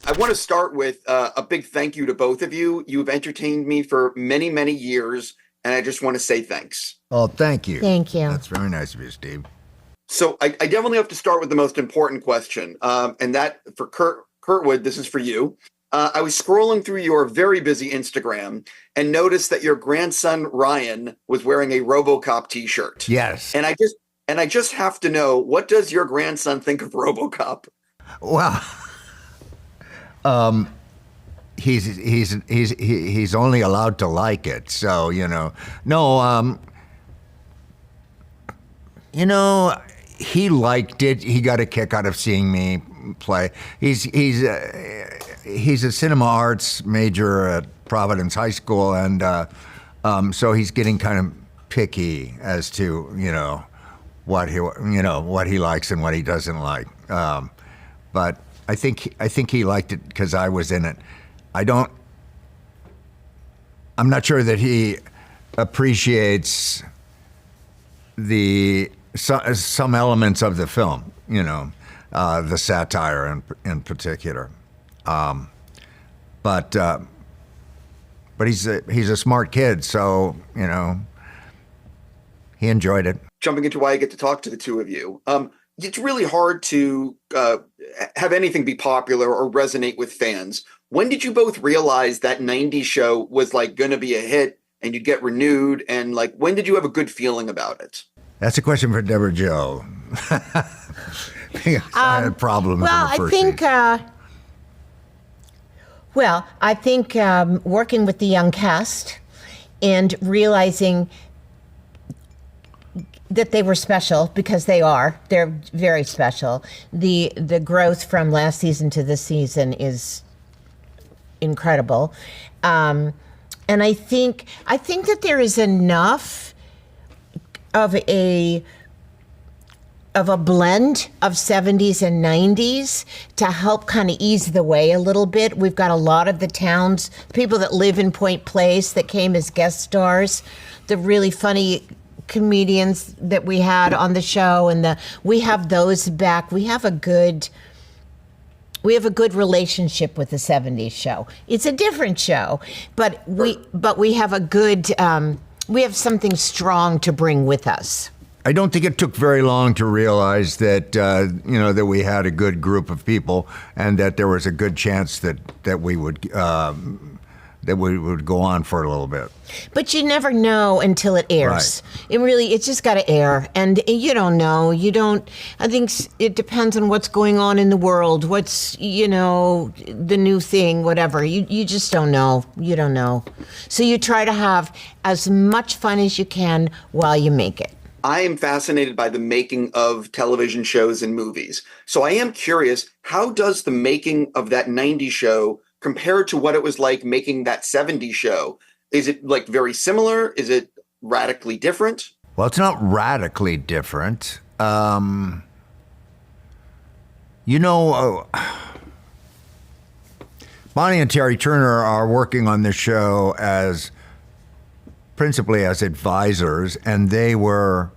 I want to start with a big thank you to both of you. You've entertained me for many, many years, and I just want to say thanks. Oh, thank you. Thank you. That's very nice of you, Steve. So I definitely have to start with the most important question, and that for Kurtwood, this is for you. I was scrolling through your very busy Instagram and noticed that your grandson Ryan was wearing a RoboCop T-shirt. Yes. And I just have to know, what does your grandson think of RoboCop? Well, he's only allowed to like it, so he liked it. He got a kick out of seeing me play. He's a cinema arts major at Providence High School, and so he's getting kind of picky as to what he likes and what he doesn't like. But I think he liked it because I was in it. I'm not sure that he appreciates some elements of the film, the satire in particular. But he's a smart kid, so he enjoyed it. Jumping into why I get to talk to the two of you. It's really hard to have anything be popular or resonate with fans. When did you both realize that 90s show was going to be a hit and you'd get renewed? And when did you have a good feeling about it? That's a question for Debra Joe. I had problems with the first season. I think working with the young cast and realizing that they were special, because they're very special. The growth from last season to this season is incredible. And I think that there is enough of a blend of 70s and 90s to help kind of ease the way a little bit. We've got a lot of the towns, people that live in Point Place that came as guest stars, the really funny comedians that we had on the show, and we have those back. We have a good relationship with the 70s show. It's a different show, but we have a good we have something strong to bring with us. I don't think it took very long to realize that that we had a good group of people, and that there was a good chance that we would go on for a little bit. But you never know until it airs. Right. It's just got to air, and you don't know. I think it depends on what's going on in the world, what's the new thing, whatever. You just don't know. You don't know. So you try to have as much fun as you can while you make it. I am fascinated by the making of television shows and movies. So I am curious, how does the making of that 90s show compare to what it was like making that 70s show? Is it very similar? Is it radically different? Well, it's not radically different. Bonnie and Terry Turner are working on this show principally as advisors, and they were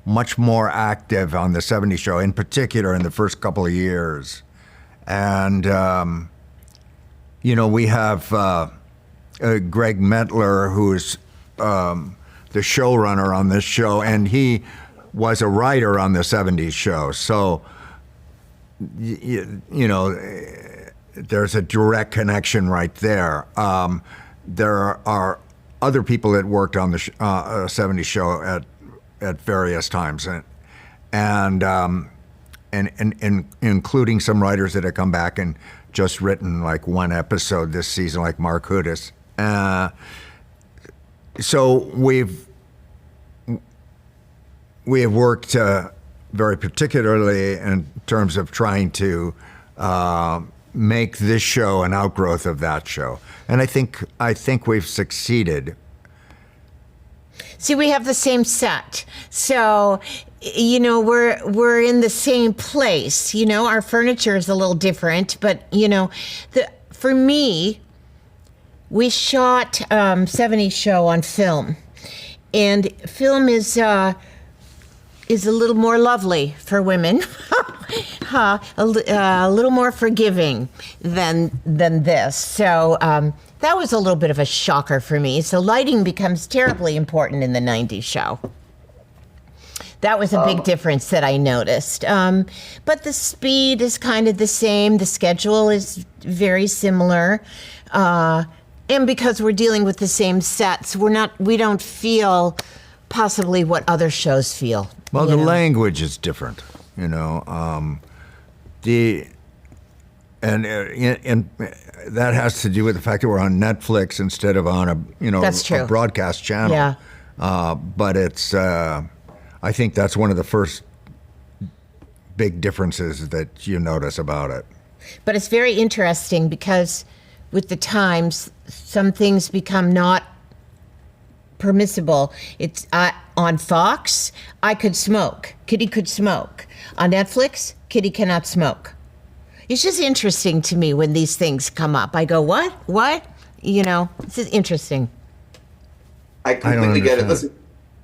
much more active on the 70s show, in particular in the first couple of years. And, we have Greg Mentler, who's the showrunner on this show, and he was a writer on the 70s show. So, there's a direct connection right there. There are other people that worked on the 70s show at various times, and including some writers that have come back and just written one episode this season, like Mark Houdis. So we have worked very particularly in terms of trying to make this show an outgrowth of that show, and I think we've succeeded. See, we have the same set, so we're in the same place. Our furniture is a little different, but for me, we shot 70s show on film, and film is is a little more lovely for women, a little more forgiving than this. So that was a little bit of a shocker for me. So lighting becomes terribly important in the 90s show. That was a big difference that I noticed. But the speed is kind of the same. The schedule is very similar. And because we're dealing with the same sets, we don't feel possibly what other shows feel. Well, the language is different, and that has to do with the fact that we're on Netflix instead of on a broadcast channel. Yeah. But it's I think that's one of the first big differences that you notice about it. But it's very interesting because with the times, some things become not permissible. It's on Fox, I could smoke. Kitty could smoke. On Netflix, Kitty cannot smoke. It's just interesting to me when these things come up. I go, what? It's just interesting. I completely get it. Listen,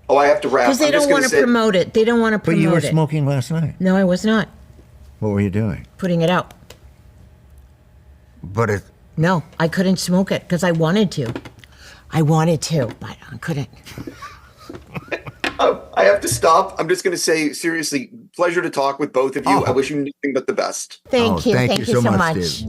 I have to wrap. Because they don't want to promote it. They don't want to promote it. But you were smoking last night. No, I was not. What were you doing? Putting it out. But No, I couldn't smoke it because I wanted to. But I couldn't. I have to stop. I'm just going to say, seriously, pleasure to talk with both of you. I wish you nothing but the best. Thank you. Thank you so much. Steve.